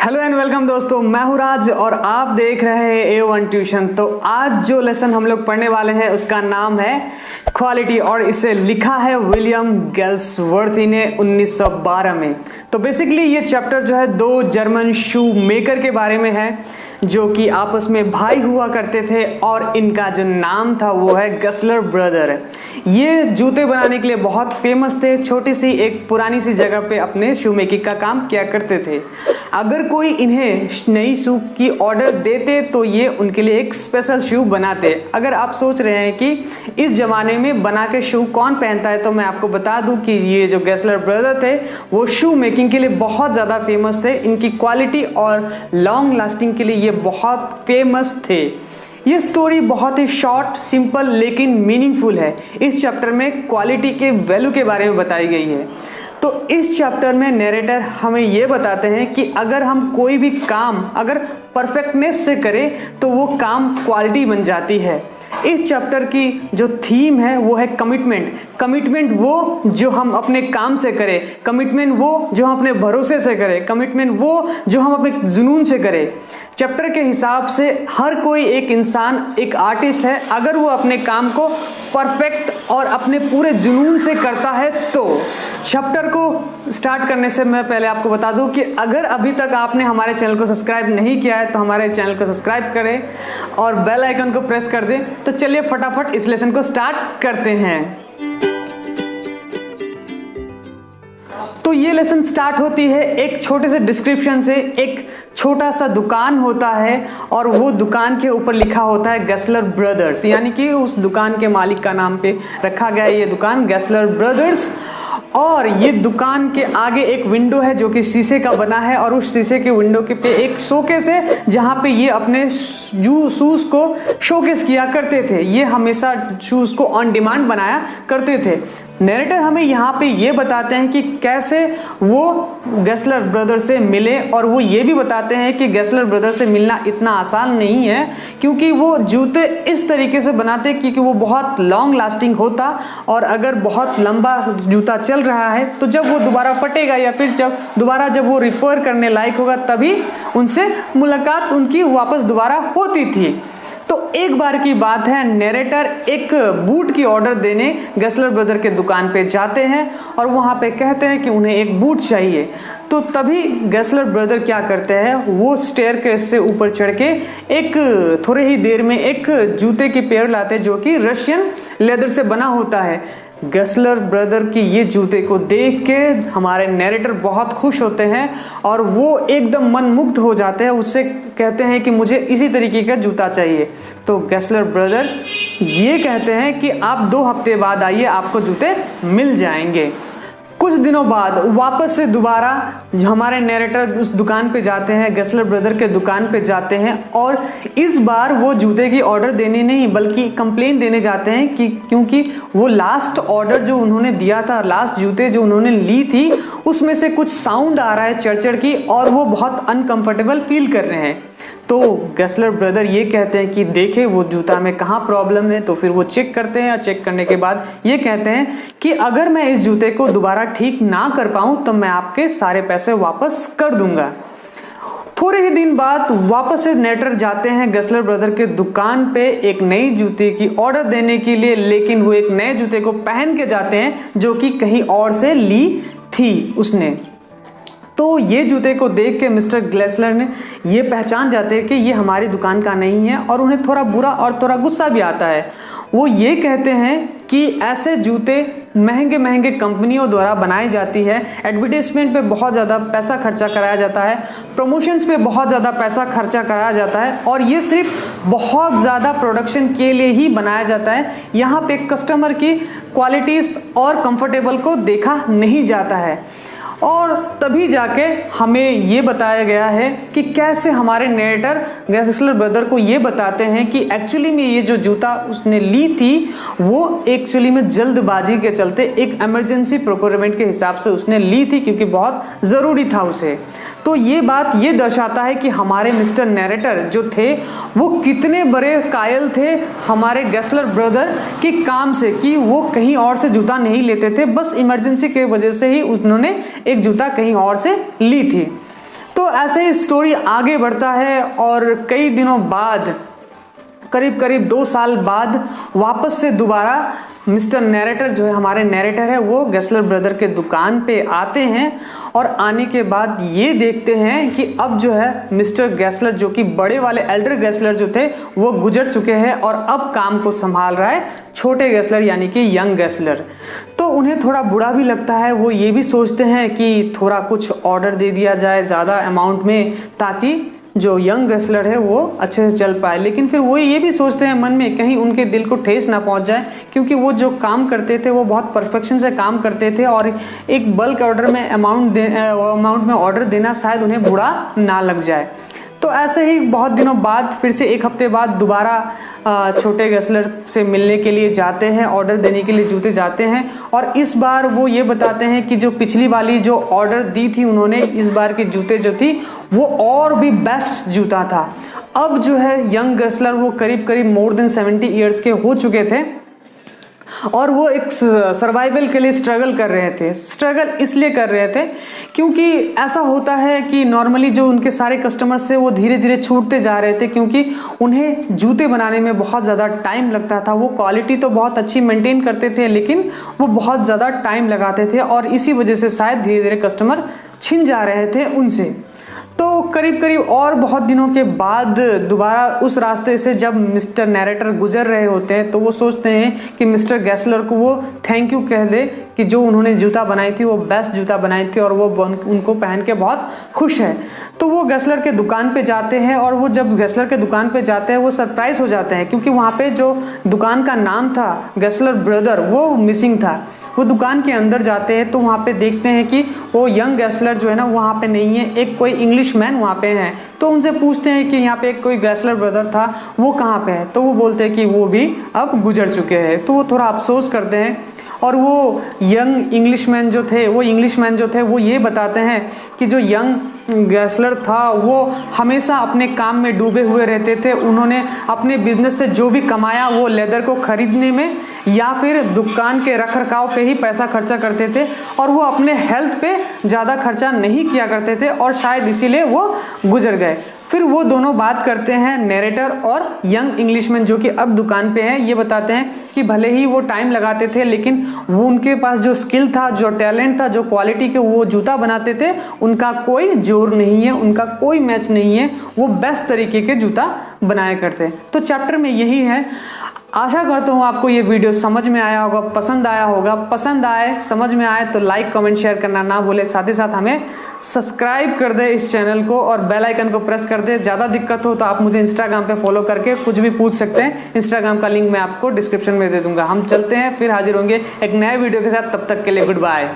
Hello and welcome दोस्तों, मैं हूं राज और आप देख रहे हैं A1 ट्यूशन। तो आज जो लेसन हम लोग पढ़ने वाले हैं उसका नाम है क्वालिटी और इसे लिखा है विलियम गेल्सवर्थी ने 1912 में। तो बेसिकली ये चैप्टर जो है दो जर्मन शू मेकर के बारे में है जो कि आपस में भाई हुआ करते थे और इनका जो नाम था वो है गेस्लर ब्रदर। ये जूते बनाने के लिए बहुत फेमस थे। छोटी सी एक पुरानी सी जगह पे अपने शू मेकिंग का काम किया करते थे। अगर कोई इन्हें नई शू की ऑर्डर देते तो ये उनके लिए एक स्पेशल शू बनाते। अगर आप सोच रहे हैं कि इस जमाने में बना के शू कौन पहनता है, तो मैं आपको बता दूं कि ये जो गेस्लर ब्रदर थे वो शू मेकिंग के लिए बहुत ज़्यादा फेमस थे। इनकी क्वालिटी और लॉन्ग लास्टिंग के लिए ये बहुत फेमस थे। ये स्टोरी बहुत ही शॉर्ट, सिंपल लेकिन मीनिंगफुल है। इस चैप्टर में क्वालिटी के वैल्यू के बारे में बताई गई है। तो इस चैप्टर में नरेटर हमें ये बताते हैं कि अगर हम कोई भी काम अगर परफेक्टनेस से करें तो वो काम क्वालिटी बन जाती है। इस चैप्टर की जो थीम है वो है कमिटमेंट। कमिटमेंट वो जो हम अपने काम से करें, कमिटमेंट वो जो हम अपने भरोसे से करें, कमिटमेंट वो जो हम अपने जुनून से करें। चैप्टर के हिसाब से हर कोई एक इंसान एक आर्टिस्ट है अगर वो अपने काम को परफेक्ट और अपने पूरे जुनून से करता है। तो चैप्टर को स्टार्ट करने से मैं पहले आपको बता दूं कि अगर अभी तक आपने हमारे चैनल को सब्सक्राइब नहीं किया है तो हमारे चैनल को सब्सक्राइब करें और बेल आइकन को प्रेस कर दें। तो चलिए फटाफट इस लेसन को स्टार्ट करते हैं। तो ये लेसन स्टार्ट होती है एक छोटे से डिस्क्रिप्शन से। एक छोटा सा दुकान होता है और वो दुकान के ऊपर लिखा होता है गेस्लर ब्रदर्स, यानी कि उस दुकान के मालिक का नाम पे रखा गया है ये दुकान गेस्लर ब्रदर्स। और ये दुकान के आगे एक विंडो है जो कि शीशे का बना है और उस शीशे के विंडो के पे एक शोकेस है जहाँ पे ये अपने शूज को शोकेस किया करते थे। ये हमेशा शूज को ऑन डिमांड बनाया करते थे। नरेटर हमें यहाँ पे ये बताते हैं कि कैसे वो गेस्लर ब्रदर से मिले और वो ये भी बताते हैं कि गेस्लर ब्रदर से मिलना इतना आसान नहीं है क्योंकि वो जूते इस तरीके से बनाते क्योंकि वो बहुत लॉन्ग लास्टिंग होता और अगर बहुत लंबा जूता चल रहा है तो जब वो दोबारा फटेगा या फिर जब वो रिपेयर करने लायक होगा तभी उनसे मुलाकात उनकी वापस दोबारा होती थी। तो एक बार की बात है, नरेटर एक बूट की ऑर्डर देने गेस्लर ब्रदर के दुकान पे जाते हैं और वहाँ पे कहते हैं कि उन्हें एक बूट चाहिए। तो तभी गेस्लर ब्रदर क्या करते हैं, वो स्टेयरकेस से ऊपर चढ़ के एक थोड़े ही देर में एक जूते की पेयर लाते हैं जो कि रशियन लेदर से बना होता है। गेस्लर ब्रदर की ये जूते को देख के हमारे नरेटर बहुत खुश होते हैं और वो एकदम मनमुग्ध हो जाते हैं। उससे कहते हैं कि मुझे इसी तरीके का जूता चाहिए। तो गेस्लर ब्रदर ये कहते हैं कि आप 2 हफ्ते बाद आइए, आपको जूते मिल जाएंगे। कुछ दिनों बाद वापस से दोबारा हमारे नरेटर उस दुकान पे जाते हैं, गेस्लर ब्रदर के दुकान पे जाते हैं और इस बार वो जूते की ऑर्डर देने नहीं बल्कि कंप्लेन देने जाते हैं कि क्योंकि वो लास्ट ऑर्डर जो उन्होंने दिया था, लास्ट जूते जो उन्होंने ली थी उसमें से कुछ साउंड आ रहा है चढ़ की और वो बहुत अनकंफर्टेबल फील कर रहे हैं। तो गेस्लर ब्रदर ये कहते हैं कि देखे वो जूता में कहाँ प्रॉब्लम है। तो फिर वो चेक करते हैं और चेक करने के बाद ये कहते हैं कि अगर मैं इस जूते को दोबारा ठीक ना कर पाऊँ तो मैं आपके सारे पैसे वापस कर दूंगा। थोड़े ही दिन बाद वापस से नरेटर जाते हैं गेस्लर ब्रदर के दुकान पे एक नई जूते की ऑर्डर देने के लिए, लेकिन वो एक नए जूते को पहन के जाते हैं जो कि कहीं और से ली थी उसने। तो ये जूते को देख के मिस्टर गेस्लर ने ये पहचान जाते हैं कि ये हमारी दुकान का नहीं है और उन्हें थोड़ा बुरा और थोड़ा गुस्सा भी आता है। वो ये कहते हैं कि ऐसे जूते महंगे महंगे कंपनियों द्वारा बनाई जाती है, एडवर्टाइजमेंट पे बहुत ज़्यादा पैसा खर्चा कराया जाता है, प्रमोशंस पे बहुत ज़्यादा पैसा खर्चा कराया जाता है और ये सिर्फ बहुत ज़्यादा प्रोडक्शन के लिए ही बनाया जाता है। यहाँ पे कस्टमर की क्वालिटीज़ और कंफर्टेबल को देखा नहीं जाता है। और तभी जाके हमें ये बताया गया है कि कैसे हमारे नरेटर गेस्लर ब्रदर को ये बताते हैं कि एक्चुअली में ये जो जूता उसने ली थी वो एक्चुअली में जल्दबाजी के चलते एक इमरजेंसी प्रोक्योरमेंट के हिसाब से उसने ली थी क्योंकि बहुत ज़रूरी था उसे। तो ये बात ये दर्शाता है कि हमारे मिस्टर नरेटर जो थे वो कितने बड़े कायल थे हमारे गेस्लर ब्रदर के काम से कि वो कहीं और से जूता नहीं लेते थे, बस इमरजेंसी के वजह से ही उन्होंने एक जूता कहीं और से ली थी। तो ऐसे ही स्टोरी आगे बढ़ता है और कई दिनों बाद, करीब करीब 2 साल बाद वापस से दोबारा मिस्टर नैरेटर जो है, हमारे नैरेटर है, वो गेस्लर ब्रदर के दुकान पे आते हैं और आने के बाद ये देखते हैं कि अब जो है मिस्टर गेस्लर जो कि बड़े वाले एल्डर गेस्लर जो थे वो गुजर चुके हैं और अब काम को संभाल रहा है छोटे गेस्लर यानी कि यंग गेस्लर। तो उन्हें थोड़ा बुरा भी लगता है, वो ये भी सोचते हैं कि थोड़ा कुछ ऑर्डर दे दिया जाए ज़्यादा अमाउंट में ताकि जो यंग गेस्लर है वो अच्छे से चल पाए। लेकिन फिर वो ये भी सोचते हैं मन में कहीं उनके दिल को ठेस ना पहुंच जाए, क्योंकि वो जो काम करते थे वो बहुत परफेक्शन से काम करते थे और एक बल्क ऑर्डर में अमाउंट में ऑर्डर देना शायद उन्हें बुरा ना लग जाए। तो ऐसे ही बहुत दिनों बाद फिर से 1 हफ्ते बाद दोबारा छोटे गेस्लर से मिलने के लिए जाते हैं, ऑर्डर देने के लिए जूते जाते हैं और इस बार वो ये बताते हैं कि जो पिछली वाली जो ऑर्डर दी थी उन्होंने, इस बार के जूते जो थी वो और भी बेस्ट जूता था। अब जो है यंग गेस्लर वो करीब करीब मोर देन 70 ईयर्स के हो चुके थे और वो एक सर्वाइवल के लिए स्ट्रगल कर रहे थे। स्ट्रगल इसलिए कर रहे थे क्योंकि ऐसा होता है कि नॉर्मली जो उनके सारे कस्टमर्स थे वो धीरे धीरे छूटते जा रहे थे, क्योंकि उन्हें जूते बनाने में बहुत ज़्यादा टाइम लगता था। वो क्वालिटी तो बहुत अच्छी मेंटेन करते थे लेकिन वो बहुत ज़्यादा टाइम लगाते थे और इसी वजह से शायद धीरे धीरे कस्टमर छिन जा रहे थे उनसे। तो करीब करीब और बहुत दिनों के बाद दोबारा उस रास्ते से जब मिस्टर नैरेटर गुजर रहे होते हैं तो वो सोचते हैं कि मिस्टर गेस्लर को वो थैंक यू कह दे कि जो उन्होंने जूता बनाई थी वो बेस्ट जूता बनाई थी और वो उनको पहन के बहुत खुश है। तो वो गेस्लर के दुकान पे जाते हैं और वो जब गेस्लर के दुकान पे जाते हैं वो सरप्राइज हो जाते हैं, क्योंकि वहाँ पे जो दुकान का नाम था गेस्लर ब्रदर वो मिसिंग था। वो दुकान के अंदर जाते हैं तो वहाँ पे देखते हैं कि वो यंग गेस्लर जो है ना वहाँ पे नहीं है, एक कोई इंग्लिश मैन वहाँ पे है। तो उनसे पूछते हैं कि यहाँ पे एक कोई गेस्लर ब्रदर था वो कहाँ पे है, तो वो बोलते हैं कि वो भी अब गुजर चुके हैं। तो वो थोड़ा अफसोस करते हैं और वो यंग इंग्लिशमैन जो थे वो ये बताते हैं कि जो यंग गेस्लर था वो हमेशा अपने काम में डूबे हुए रहते थे। उन्होंने अपने बिजनेस से जो भी कमाया वो लेदर को खरीदने में या फिर दुकान के रख रखाव पे ही पैसा खर्चा करते थे और वो अपने हेल्थ पे ज़्यादा खर्चा नहीं किया करते थे और शायद इसीलिए वो गुजर गए। फिर वो दोनों बात करते हैं, नैरेटर और यंग इंग्लिशमैन जो कि अब दुकान पे है। ये बताते हैं कि भले ही वो टाइम लगाते थे लेकिन वो उनके पास जो स्किल था, जो टैलेंट था, जो क्वालिटी के वो जूता बनाते थे उनका कोई जोर नहीं है, उनका कोई मैच नहीं है। वो बेस्ट तरीके के जूता बनाया करते। तो चैप्टर में यही है। आशा करता हूँ आपको ये वीडियो समझ में आया होगा, पसंद आया होगा। पसंद आए, समझ में आए तो लाइक कमेंट शेयर करना ना भूले। साथ ही साथ हमें सब्सक्राइब कर दे इस चैनल को और बेल आइकन को प्रेस कर दे। ज़्यादा दिक्कत हो तो आप मुझे इंस्टाग्राम पे फॉलो करके कुछ भी पूछ सकते हैं। इंस्टाग्राम का लिंक मैं आपको डिस्क्रिप्शन में दे दूंगा। हम चलते हैं, फिर हाजिर होंगे एक नए वीडियो के साथ। तब तक के लिए गुड बाय।